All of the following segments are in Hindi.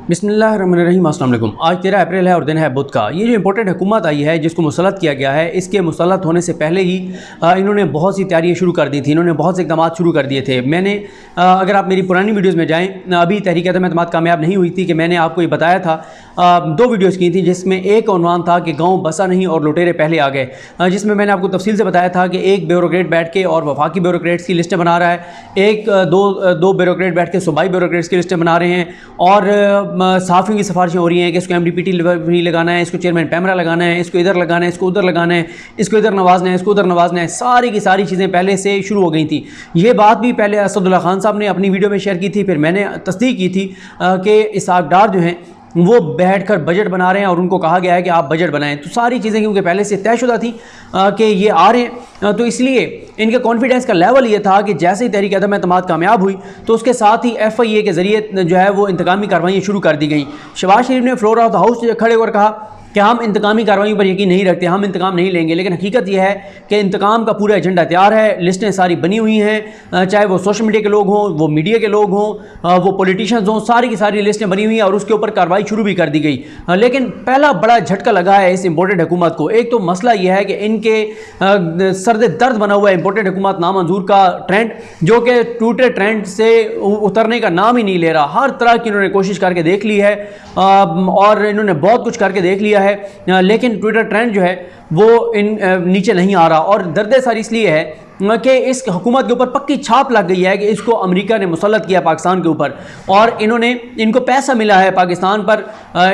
बिस्मिल्लाहिर्रहमानिर्रहीम। अस्सलाम वालेकुम। आज 13 अप्रैल है और दिन है बुध का। ये जो इंपॉर्टेंट हुकूमत आई है जिसको मुसल्लत किया गया है, इसके मुसल्लत होने से पहले ही इन्होंने बहुत सी तैयारियाँ शुरू कर दी थी। इन्होंने बहुत से इक़दाम शुरू कर दिए थे। मैंने अगर आप मेरी पुरानी वीडियोज़ में जाएँ, अभी तहरीक अदम एतमाद कामयाब नहीं हुई थी कि मैंने आपको ये बताया था, 2 वीडियोज़ की थी जिसमें एक उन्वान था कि गाँव बसा नहीं और लुटेरे पहले आ गए, जिसमें मैंने आपको तफसील से बताया था कि एक ब्यूरोक्रेट बैठ के और वफाकी ब्यूरोक्रेट्स की लिस्टें बना रहा है, दो ब्यूरोक्रेट बैठ के सूबाई ब्यूरोक्रेट्स की लिस्टें बना रहे हैं और सहाफ़ियों की सिफारिशें हो रही हैं कि इसको MDPT लगाना है, इसको चेयरमैन पैमरा लगाना है, इसको इधर लगाना है, इसको उधर लगाना है, इसको इधर नवाजना है, इसको उधर नवाजना है। सारी की सारी चीज़ें पहले से शुरू हो गई थी। ये बात भी पहले असदुल्ला खान साहब ने अपनी वीडियो में शेयर की थी, फिर मैंने तस्दीक की थी कि इसहाक डार जो हैं वो बैठकर बजट बना रहे हैं और उनको कहा गया है कि आप बजट बनाएं। तो सारी चीज़ें क्योंकि पहले से तयशुदा थी कि ये आ रहे हैं, तो इसलिए इनके कॉन्फिडेंस का लेवल ये था कि जैसे ही तहरीक अदम एतमाद कामयाब हुई तो उसके साथ ही FIA के ज़रिए जो है वो इंतकामी कार्रवाइयाँ शुरू कर दी गई। शहबाज शरीफ ने फ्लोर ऑफ द हाउस खड़े होकर कहा कि हम इंतकामी कार्रवाई पर यकीन नहीं रखते, हम इंतकाम नहीं लेंगे। लेकिन हकीकत यह है कि इंतकाम का पूरा एजेंडा तैयार है, लिस्टें सारी बनी हुई हैं, चाहे वो सोशल मीडिया के लोग हों, वो मीडिया के लोग हों, वो पॉलिटिशियंस हों, सारी की सारी लिस्टें बनी हुई हैं और उसके ऊपर कार्रवाई शुरू भी कर दी गई। लेकिन पहला बड़ा झटका लगा है इस इंपोर्टेड हुकूमत को। एक तो मसला यह है कि इनके सर्द दर्द बना हुआ है इंपोर्टेड हुकूमत नामंजूर का ट्रेंड, जो कि टूटे ट्रेंड से उतरने का नाम ही नहीं ले रहा। हर तरह की इन्होंने कोशिश करके देख ली है और इन्होंने बहुत कुछ करके देख लिया है, लेकिन ट्विटर ट्रेंड जो है वो नीचे नहीं आ रहा। और दर्द सर इसलिए है कि इस हुकूमत के ऊपर पक्की छाप लग गई है कि इसको अमेरिका ने मुसल्लत किया पाकिस्तान के ऊपर और इनको पैसा मिला है पाकिस्तान पर,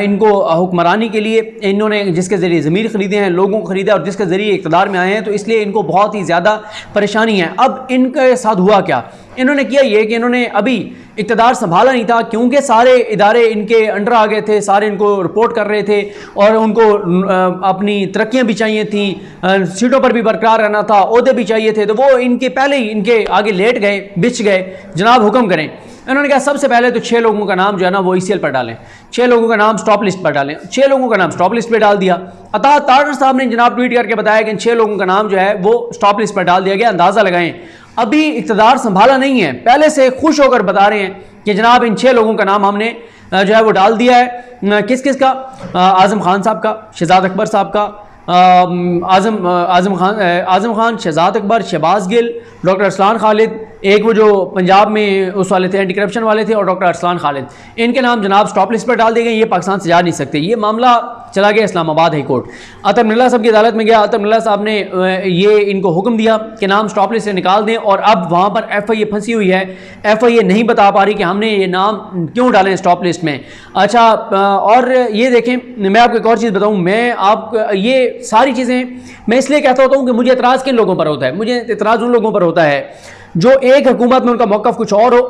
इनको हुक्मरानी के लिए इन्होंने जिसके ज़रिए ज़मीर ख़रीदे हैं, लोगों को ख़रीदा और जिसके ज़रिए इक़्तिदार में आए हैं, तो इसलिए इनको बहुत ही ज़्यादा परेशानी है। अब इनके साथ हुआ क्या, इन्होंने किया ये कि इन्होंने अभी इक़्तिदार संभाला नहीं था, क्योंकि सारे इदारे इनके अंडर आ गए थे, सारे इनको रिपोर्ट कर रहे थे और उनको अपनी तरक्कियाँ भी चाहिए थी, सीटों पर भी बरकरार रहना था, ओहदे भी चाहिए थे, तो वो इनके पहले ही इनके आगे लेट गए, बिछ गए, जनाब हुक्म करें। इन्होंने कहा सबसे पहले तो 6 लोगों का नाम जो है ना वो ECL पर डालें, 6 लोगों का नाम स्टॉप लिस्ट पर डालें। 6 लोगों का नाम स्टॉप लिस्ट पर डाल दिया। अता तारर साहब ने जनाब ट्वीट करके बताया कि इन 6 लोगों का नाम जो है वो स्टॉप लिस्ट पर डाल दिया गया। अंदाज़ा लगाएं, अभी इक़्तिदार संभाला नहीं है, पहले से खुश होकर बता रहे हैं कि जनाब इन 6 लोगों का नाम हमने जो है वो डाल दिया है। किस किस का? आज़म खान साहब का, शहजाद अकबर साहब का, आज़म खान, शहजाद अकबर, शहबाज गिल, डॉक्टर अरसलान खालिद, एक वो जो पंजाब में उस वाले थे एंटी करप्शन वाले थे, और डॉक्टर अरसलान खालिद, इनके नाम जनाब स्टॉप लिस्ट पर डाल दिए गए। ये पाकिस्तान से जा नहीं सकते। ये मामला चला गया इस्लामाबाद हाई कोर्ट, अतर मिर्ज़ा साहब की अदालत में गया। अतर मिर्ज़ा साहब ने ये इनको हुक्म दिया कि नाम स्टॉप लिस्ट से निकाल दें और अब वहाँ पर FIA फंसी हुई है। FIA नहीं बता पा रही कि हमने ये नाम क्यों डालें स्टॉप लिस्ट में। अच्छा, और ये देखें, मैं आपको एक और चीज़ बताऊँ, मैं आप ये सारी चीज़ें मैं इसलिए कहता होता हूँ कि मुझे एतराज़ किन लोगों पर होता है, मुझे एतराज़ उन लोगों पर होता है जो एक हुकूमत में उनका मौक़िफ़ कुछ और हो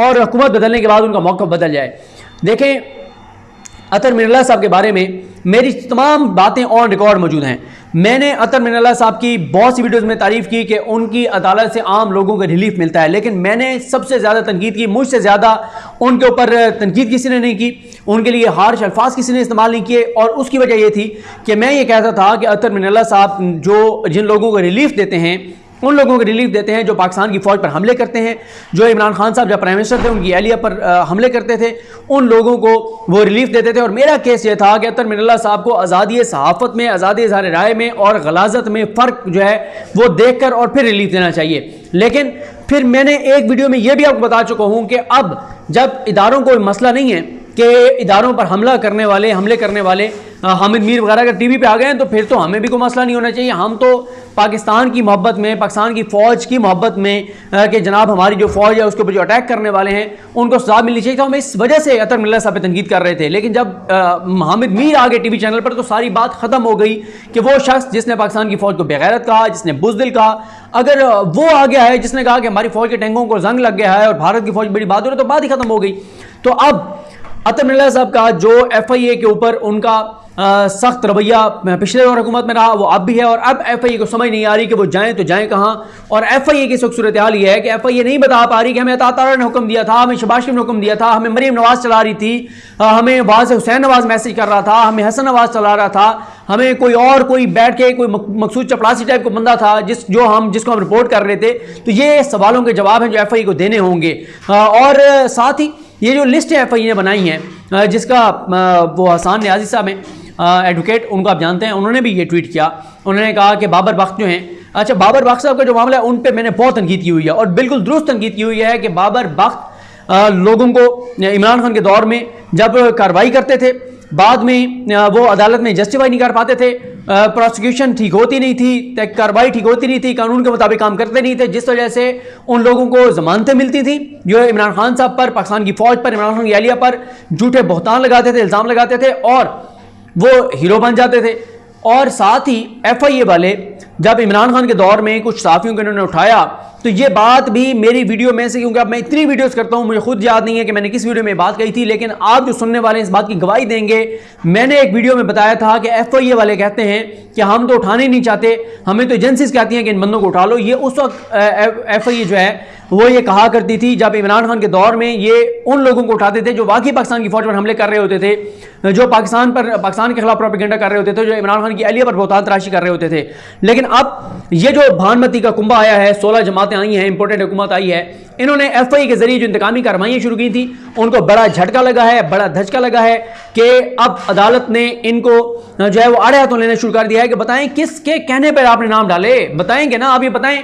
और हुकूमत बदलने के बाद उनका मौक़िफ़ बदल जाए। देखें, अतर मिर्ज़ा साहब के बारे में मेरी तमाम बातें ऑन रिकॉर्ड मौजूद हैं। मैंने अतर मिर्ज़ा साहब की बहुत सी वीडियोस में तारीफ़ की कि उनकी अदालत से आम लोगों को रिलीफ मिलता है, लेकिन मैंने सबसे ज़्यादा तनकीद की, मुझसे ज़्यादा उनके ऊपर तनकीद किसी ने नहीं की, उनके लिए हार्श अल्फाज किसी ने इस्तेमाल नहीं किए। और उसकी वजह ये थी कि मैं ये कहता था कि अतर मिर्ज़ा साहब जिन लोगों को रिलीफ देते हैं, उन लोगों को रिलीफ देते हैं जो पाकिस्तान की फ़ौज पर हमले करते हैं, जो इमरान खान साहब जब प्राइम मिनिस्टर थे उनकी एहलिया पर हमले करते थे, उन लोगों को वो रिलीफ देते थे। और मेरा केस ये था कि अतर मिर्ज़ा साहब को आज़ादी सहाफ़त में, आज़ादी इज़हार राय में और गलाज़त में फ़र्क जो है वो देख कर और फिर रिलीफ देना चाहिए। लेकिन फिर मैंने एक वीडियो में ये भी आपको बता चुका हूँ कि अब जब इदारों को मसला नहीं है कि इदारों पर हमले करने वाले हामिद मीर वगैरह अगर TV पे आ गए हैं, तो फिर तो हमें भी कोई मसला नहीं होना चाहिए। हम तो पाकिस्तान की मोहब्बत में, पाकिस्तान की फ़ौज की मोहब्बत में कि जनाब हमारी जो फ़ौज है उसके ऊपर जो अटैक करने वाले हैं उनको सज़ा मिलनी चाहिए। तो हम इस वजह से अतर मिर्ज़ा साहब पे तनकीद कर रहे थे। लेकिन जब हामिद मीर आ गए TV चैनल पर, तो सारी बात ख़त्म हो गई कि वो शख्स जिसने पाकिस्तान की फ़ौज को बेगैरत कहा, जिसने बुज़दिल कहा, अगर वो आ गया है जिसने कहा कि हमारी फ़ौज के टैंकों को जंग लग गया है और भारत की फ़ौज बड़ी बहादुर है, तो बात ही ख़त्म हो गई। तो अब अतर मिर्ज़ा साहब का जो FIA के ऊपर उनका सख्त रवैया पिछले दौर हुकूमत में रहा, वो अब भी है। और अब FIA को समझ नहीं आ रही कि वो जाएं तो जाएं कहाँ। और FIA की सूरत हाल ये है कि FIA नहीं बता पा रही कि हमें अता तारा ने हुक्म दिया था, हमें शहबाज शरीफ ने हुक्म दिया था, हमें मरीम नवाज चला रही थी, हमें वहाँ से हुसैन नवाज मैसेज कर रहा था, हमें हसन नवाज चला रहा था, हमें कोई बैठ के कोई मकसूद चपरासी टाइप का बंदा था जिसको हम रिपोर्ट कर रहे थे। तो ये सवालों के जवाब हैं जो FIA को देने होंगे। और साथ ही ये जो लिस्ट है FI ने बनाई है, जिसका वो हसन न्याजी साहब हैं एडवोकेट, उनको आप जानते हैं, उन्होंने भी ये ट्वीट किया। उन्होंने कहा कि बाबर बख्त जो हैं, अच्छा बाबर बख्त साहब का जो मामला है उन पे मैंने बहुत तनकीद की हुई है और बिल्कुल दुरुस्त तनकीद की हुई है कि बाबर बख्त लोगों को इमरान खान के दौर में जब कार्रवाई करते थे, बाद में वो अदालत में जस्टिफाई नहीं कर पाते थे, प्रोसिक्यूशन ठीक होती नहीं थी, कार्रवाई ठीक होती नहीं थी, कानून के मुताबिक काम करते नहीं थे, जिस वजह से उन लोगों को जमानतें मिलती थी जो इमरान खान साहब पर, पाकिस्तान की फौज पर, इमरान खान की एहलिया पर झूठे बहतान लगाते थे, इल्ज़ाम लगाते थे और वो हीरो बन जाते थे। और साथ ही FIA वाले जब इमरान खान के दौर में कुछ सहाफ़ियों को इन्होंने उठाया, तो ये बात भी मेरी वीडियो में से, क्योंकि अब मैं इतनी वीडियोस करता हूं मुझे खुद याद नहीं है कि मैंने किस वीडियो में बात कही थी, लेकिन आप जो सुनने वाले इस बात की गवाही देंगे। मैंने एक वीडियो में बताया था कि FIA वाले कहते हैं कि हम तो उठाने ही नहीं चाहते, हमें तो एजेंसीज कहती हैं कि इन बंदों को उठा लो। ये उस वक्त FIA जो है वो ये कहा करती थी जब इमरान खान के दौर में ये उन लोगों को उठाते थे जो वाकई पाकिस्तान की फौज पर हमले कर रहे होते थे, जो पाकिस्तान के खिलाफ प्रोपेगेंडा कर रहे होते थे, जो इमरान खान की एहलिया पर बहुतान तराशी कर रहे होते थे। लेकिन अब ये जो भानमती का कुंभा आया है, 16 जमातें आई हैं, इंपोर्टेड हुकूमत आई है, इन्होंने FIA के जरिए जो इंतकामी कार्रवाइयाँ शुरू की थी उनको बड़ा झटका लगा है, बड़ा धचका लगा है कि अब अदालत ने इनको जो है वो आड़े हाथों लेना शुरू कर दिया है कि बताएं किसके कहने पर आपने नाम डाले, बताएंगे ना आप, ये बताएं,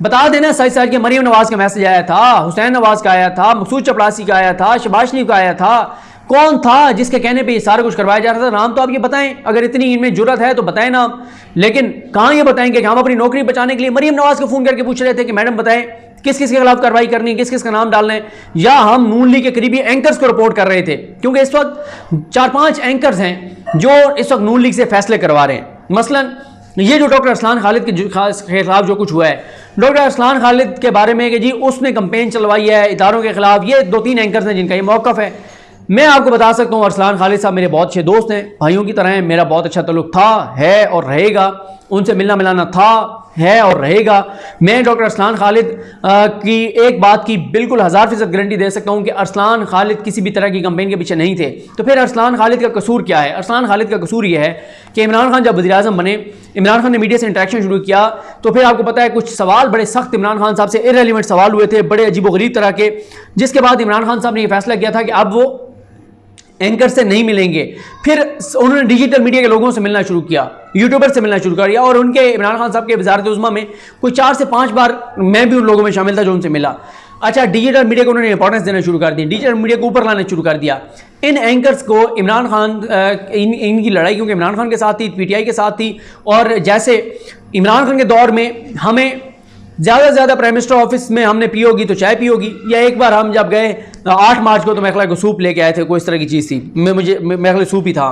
बता देना। सही साल के मरीम नवाज का मैसेज आया था, हुसैन नवाज का आया था, मकसूद चपड़ासी का आया था, शहबाज शरीफ का आया था, कौन था जिसके कहने पे ये सारा कुछ करवाया जा रहा था? नाम तो आप ये बताएं, अगर इतनी इनमें जुर्रत है तो बताएं नाम। लेकिन कहाँ ये बताएंगे कि हम अपनी नौकरी बचाने के लिए मरीम नवाज को फोन करके पूछ रहे थे कि मैडम बताएं किस किस के खिलाफ कार्रवाई करनी है, किस किस का नाम डालना है, या हम नून लीग के करीबी एंकर्स को रिपोर्ट कर रहे थे, क्योंकि इस वक्त 4-5 एंकर्स हैं जो इस वक्त नून लीग से फैसले करवा रहे हैं। मसलन ये जो डॉक्टर अरसलान खालिद के खिलाफ जो कुछ हुआ है, डॉक्टर अरसलान खालिद के बारे में कि जी उसने कंपेन चलवाई है इदारों के खिलाफ, ये 2-3 एंकर्स हैं जिनका ये मौक़िफ़ है। मैं आपको बता सकता हूँ अरसलान खालिद साहब मेरे बहुत अच्छे दोस्त हैं, भाइयों की तरह हैं, मेरा बहुत अच्छा ताल्लुक था, है और रहेगा, उनसे मिलना मिलाना था, है और रहेगा। मैं डॉक्टर अरसलान खालिद की एक बात की बिल्कुल 1000% गारंटी दे सकता हूँ कि अरसलान खालिद किसी भी तरह की कंपेन के पीछे नहीं थे। तो फिर अरसलान खालिद का कसूर क्या है? अरसलान खालिद का कसूर यह है कि इमरान खान जब वज़ीर-ए-आज़म बने, इमरान खान ने मीडिया से इंटरेक्शन शुरू किया, तो फिर आपको पता है कुछ सवाल बड़े सख्त इमरान खान साहब से इररेलेवेंट सवाल हुए थे, बड़े अजीबोगरीब तरह के, जिसके बाद इमरान खान साहब ने यह फैसला किया था कि अब वो एंकर से नहीं मिलेंगे। फिर उन्होंने डिजिटल मीडिया के लोगों से मिलना शुरू किया, यूट्यूबर से मिलना शुरू कर दिया, और उनके इमरान खान साहब के वज़ारत उज़्मा में कोई 4 से 5 बार मैं भी उन लोगों में शामिल था जो उनसे मिला। अच्छा, डिजिटल मीडिया को उन्होंने इंपॉर्टेंस देना शुरू कर दी, डिजिटल मीडिया को ऊपर लाना शुरू कर दिया। इन एंकर्स को इमरान खान इनकी लड़ाई क्योंकि इमरान खान के साथ थी, PTI के साथ थी, और जैसे इमरान खान के दौर में हमें ज़्यादा से ज़्यादा प्राइम मिनिस्टर ऑफिस में हमने पी होगी तो चाय पी होगी, या एक बार हम जब गए 8 मार्च को तो मेरे ख्याल को सूप लेके आए थे, कोई इस तरह की चीज़ थी, मेरे ख्याल सूप ही था,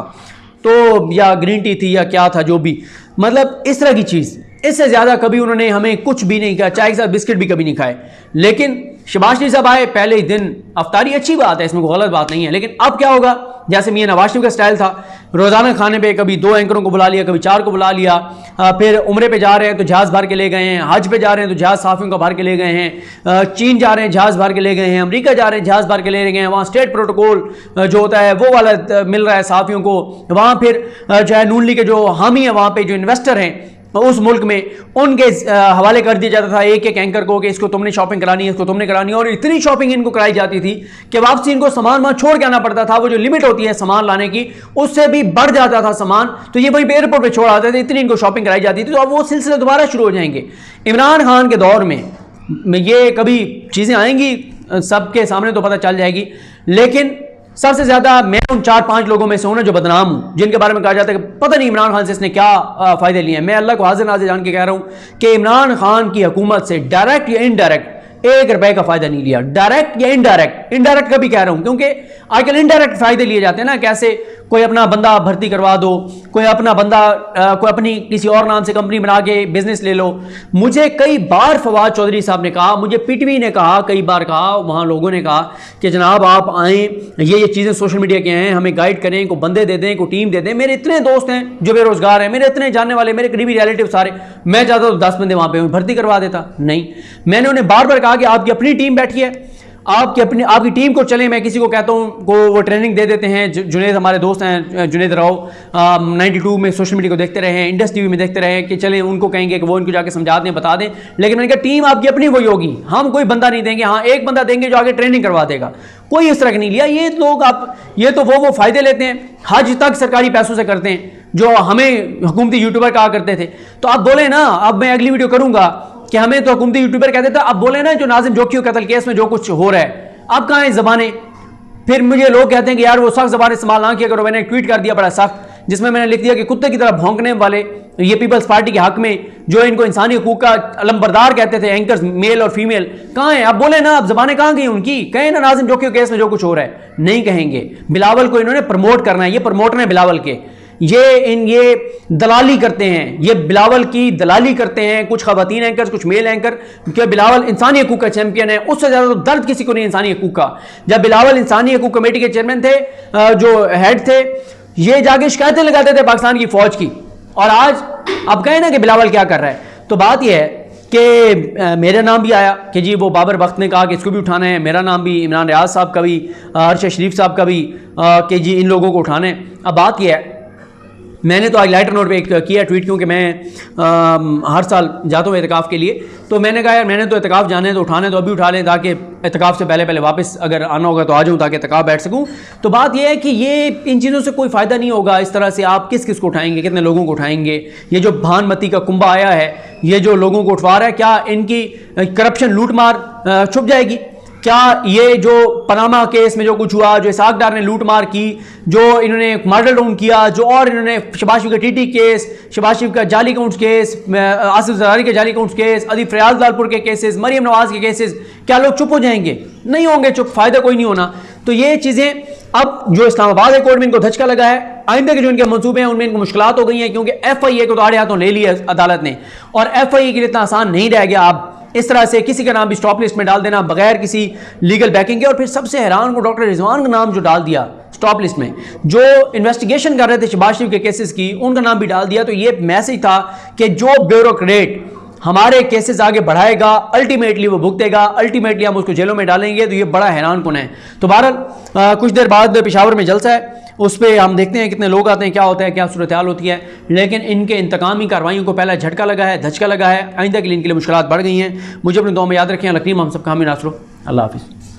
तो या ग्रीन टी थी या क्या था, जो भी, मतलब इस तरह की चीज़। इससे ज़्यादा कभी उन्होंने हमें कुछ भी नहीं कहा, चाय के साथ बिस्किट भी कभी नहीं खाए। लेकिन शहबाज शरीफ साहब आए पहले ही दिन, अफ्तारी अच्छी बात है, इसमें कोई गलत बात नहीं है, लेकिन अब क्या होगा, जैसे मियां नवाज शरीफ का स्टाइल था, रोज़ाना खाने पे कभी 2 एंकरों को बुला लिया, कभी 4 को बुला लिया, फिर उम्रे पे जा रहे हैं तो जहाज़ भर के ले गए हैं, हज पे जा रहे हैं तो जहाज़ साफ़ियों का भर के ले गए हैं, चीन जा रहे हैं जहाज़ भर के ले गए हैं, अमेरिका जा रहे हैं जहाज़ भर के ले गए हैं, वहाँ स्टेट प्रोटोकॉल जो होता है वो वाला मिल रहा है साफ़ियों को, वहाँ फिर जो है नून लीग के जो हामी हैं, वहाँ पर जो इन्वेस्टर हैं उस मुल्क में, उनके हवाले कर दिया जाता था एक एक एंकर को कि इसको तुमने शॉपिंग करानी है, इसको तुमने करानी है, और इतनी शॉपिंग इनको कराई जाती थी कि वापसी इनको सामान वहाँ छोड़ के आना पड़ता था। वो जो लिमिट होती है सामान लाने की, उससे भी बढ़ जाता था सामान, तो ये वहीं पे एयरपोर्ट पे छोड़ आते थे, इतनी इनको शॉपिंग कराई जाती थी। तो अब वो सिलसिला दोबारा शुरू हो जाएंगे। इमरान खान के दौर में ये कभी चीज़ें आएंगी सबके सामने तो पता चल जाएगी, लेकिन सबसे ज्यादा मैं उन 4-5 लोगों में से हूं ना जो बदनाम हूं, जिनके बारे में कहा जाता है कि पता नहीं इमरान खान से इसने क्या फायदे लिए हैं। मैं अल्लाह को हाजिर नाज़िर जान के कह रहा हूं कि इमरान खान की हुकूमत से डायरेक्ट या इनडायरेक्ट 1 रुपए का फायदा नहीं लिया, डायरेक्ट या इनडायरेक्ट। इनडायरेक्ट का भी कह रहा हूं क्योंकि आजकल इनडायरेक्ट फायदे लिए जाते हैं ना, कैसे कोई अपना बंदा भर्ती करवा दो, कोई अपना बंदा कोई अपनी किसी और नाम से कंपनी बना के बिजनेस ले लो। मुझे कई बार फवाद चौधरी साहब ने कहा, मुझे PTV ने कहा, कई बार कहा, वहाँ लोगों ने कहा कि जनाब आप आएँ, ये चीज़ें सोशल मीडिया के हैं, हमें गाइड करें, को बंदे दे दें, को टीम दे दें। मेरे इतने दोस्त हैं जो बेरोजगार हैं, मेरे इतने जानने वाले, मेरे करीबी रिलेटिव सारे, मैं चाहता तो 10 बंदे वहाँ पे भर्ती करवा देता। नहीं, मैंने उन्हें बार बार कहा कि आपकी अपनी टीम बैठी है, आपकी टीम को चले, मैं किसी को कहता हूँ को वो ट्रेनिंग दे देते हैं। जुनेद हमारे दोस्त हैं, जुनेद राव 92 में सोशल मीडिया को देखते रहे हैं, इंडस टीवी में देखते रहे कि चले उनको कहेंगे कि वो उनको जाके समझा दें, बता दें। लेकिन मैंने कहा टीम आपकी अपनी वही होगी, हम कोई बंदा नहीं देंगे। हाँ, एक बंदा देंगे जो आगे ट्रेनिंग करवा देगा। कोई इस तरह का नहीं लिया। ये लोग ये तो वो फ़ायदे लेते हैं, हज तक सरकारी पैसों से करते हैं, जो हमें हुकूमती यूट्यूबर कहा करते थे। तो आप बोले ना, अब मैं अगली वीडियो करूंगा कि हमें तो हुकूमती यूट्यूबर कहते थे, अब बोले ना जो नाजिम जोकी कत्ल केस में जो कुछ हो रहा है, अब कहाँ है ज़बानें। फिर मुझे लोग कहते हैं कि यार वो सख्त ज़बान इस्तेमाल ना किया करो। मैंने एक ट्वीट कर दिया बड़ा सख्त, जिसमें मैंने लिख दिया कि कुत्ते की तरह भौंकने वाले ये पीपल्स पार्टी के हक में जो इनको इंसानी हकूक का अलमबरदार कहते थे, एंकर्स मेल और फीमेल, कहाँ हैं? अब बोले ना, अब ज़बानें कहाँ गई उनकी? कहें ना नाजिम जोकी केस में जो कुछ हो रहा है, नहीं कहेंगे। बिलावल को इन्होंने प्रमोट करना है, ये प्रमोटर हैं बिलावल के, ये दलाली करते हैं, ये बिलावल की दलाली करते हैं। कुछ खवातीन एंकर, कुछ मेल एंकर, क्योंकि बिलावल इंसानी हकूक का चैंपियन है। उससे ज़्यादा तो दर्द किसी को नहीं इंसानी हकूक का। जब बिलावल इंसानी हकूक कमेटी के चेयरमैन थे, जो हेड थे, ये जाके शिकायतें लगाते थे पाकिस्तान की फौज की। और आज अब कहें ना कि बिलावल क्या कर रहा है, तो बात यह है कि मेरा नाम भी आया कि जी वो बाबर बख्त ने कहा कि इसको भी उठाना है, मेरा नाम भी, इमरान रियाज साहब का भी, अरशद शरीफ साहब का भी, कि जी इन लोगों को उठाना है। अब बात यह है, मैंने तो आज लाइटर नोट पे एक किया ट्वीट, क्योंकि मैं हर साल जाता हूँ एतकाफ़ के लिए। तो मैंने कहा यार मैंने तो एतकाफ़ जाने तो उठाने तो अभी उठा लें, ताकि एतकाफ़ से पहले वापस अगर आना होगा तो आ जाऊँ, ताकि एतकाफ़ बैठ सकूँ। तो बात यह है कि ये इन चीज़ों से कोई फ़ायदा नहीं होगा। इस तरह से आप किस किस को उठाएंगे, कितने लोगों को उठाएंगे? ये जो भानमती का कुंभा आया है, ये जो लोगों को उठवा रहा है, क्या इनकी करप्शन लूट मार छुप जाएगी? क्या ये जो पनामा केस में जो कुछ हुआ, जो इसाक डार ने लूट मार की, जो इन्होंने मॉडल डाउन किया, जो और इन्होंने शहबाज शरीफ का टीटी केस, शहबाज शरीफ का जाली अकाउंट्स केस, आसिफ जरदारी के जाली अकाउंट्स केस, अदीब फयाज लालपुर के केसेस, मरियम नवाज के केसेस, क्या लोग चुप हो जाएंगे? नहीं होंगे चुप, फ़ायदा कोई नहीं होना। तो ये चीज़ें अब जो इस्लामाबाद हाई कोर्ट में इनको धचका लगा है, आइंदा के जो इनके मंसूबे हैं उनमें इनको मुश्किलात हो गई हैं, क्योंकि FIA को तो आड़े हाथों ले लिया अदालत ने, और FIA के लिए इतना आसान नहीं रह गया। अब इस तरह से किसी का नाम भी स्टॉप लिस्ट में डाल देना बगैर किसी लीगल बैकिंग के। और फिर सबसे हैरान को डॉक्टर रिजवान का नाम जो डाल दिया स्टॉप लिस्ट में, जो इन्वेस्टिगेशन कर रहे थे शहबाज शरीफ के केसेस की, उनका नाम भी डाल दिया। तो ये मैसेज था कि जो ब्यूरोक्रेट हमारे केसेस आगे बढ़ाएगा, अल्टीमेटली वो भुगतेगा, अल्टीमेटली हम उसको जेलों में डालेंगे। तो ये बड़ा हैरान कुन है। तो बहरहाल कुछ देर बाद पेशावर में जलसा है, उस पर हम देखते हैं कितने लोग आते हैं, क्या होता है, क्या सूरत हाल होती है। लेकिन इनके इंतकामी कार्रवाइयों को पहला झटका लगा है, धचका लगा है। आइंदा के लिए इनके लिए मुश्किलात बढ़ गई हैं। मुझे अपने दुआ में याद रखें। लकीम हम सब का हामी नासरो। अल्लाह हाफिज़।